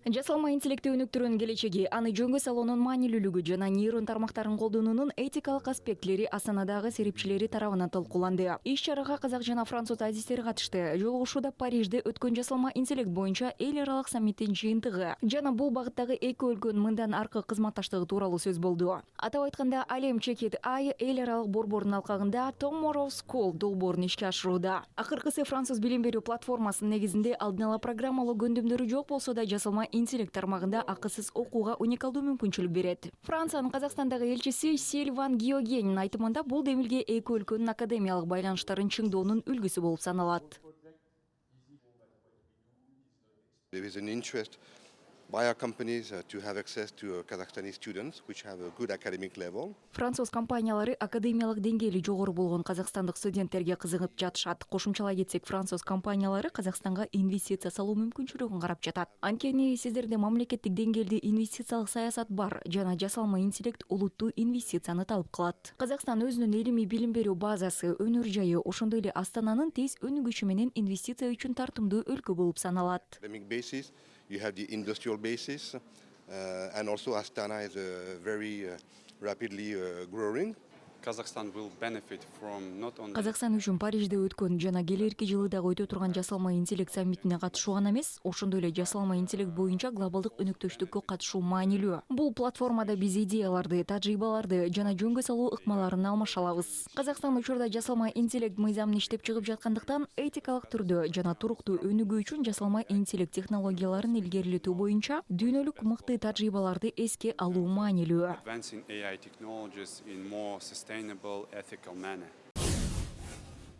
Жасалма интеллекти өнүктүрүүнүн келечеги, аны жөнгө салуунун маанилүүлүгү жана нейрон тармактарын колдонуунун этикалык аспектлери Астанадагы серепчилери тарабынан талкууланды. Иш-чарага казак жана француз адистери катышты. Жолугушууда Парижде өткөн жасалма интеллект боюнча эл аралык саммиттин жыйынтыгы жана бул багыттагы эки өлкөнүн мындан аркы кызматташтыгы тууралуу сөз болду. Атап айтканда, Алем Чекит Ай эл аралык борборунун алкагында Tomorrow School долбоорун ишке ашырууда. Акыркысы француз билим берүү платформасынын негизинде алдын ала программалуу көндүмдөрү жок болсо да жасалма интеллект тармагында акысыз окууга уникалдуу мүмкүнчүлүк берет. Франциянын Казакстандагы элчиси Сильван Гиогенин айтымында бул демилге эки өлкөнүн академиялык байланыштарын чыңдоонун үлгүсү болуп саналат. There is an interest by our companies to have access to Kazakhstani students which have a good academic level. Француз компаниялары академиялык деңгээли жогору болгон казакстандык студенттерге кызыгып жатышат. Кошумчалай кетсек, француз компаниялары Казакстанга инвестиция салуу мүмкүнчүлүгүн карап жатат. Анткени сиздерде мамлекеттик деңгээлде инвестициялык саясат бар жана жасалма интеллект улуттуу инвестицияны талап кылат. Казакстан өзүнүн илимий билим берүү базасы, өнөр жайы, ошондой эле Астананын тез өнүгүшү менен инвестиция үчүн тартымдуу өлкө болуп саналат. Academic basis, you have the industrial basis, and also Astana is very rapidly growing. Kazakhstan will benefit from not only Казакстан үчүн Парижде өткөн жана келерки жылы дагы өтө турган жасалма интеллект саммитине катышуу гана эмес, ошондой эле жасалма интеллект боюнча глобалдык өнөктөштүккө катышуу маанилүү. Бул платформада биз идеяларды, тажрыйбаларды жана жөнгө салуу ыкмаларын алмаша алабыз. Казакстан учурда жасалма интеллект мыйзамын иштеп чыгып жаткандыктан, этикалык түрдө жана туруктуу өнүгүү үчүн жасалма интеллект технологияларын илгерилетүү боюнча дүйнөлүк мыкты тажрыйбаларды эске алуу маанилүү. advancing AI technologies in more sustainable, ethical manner.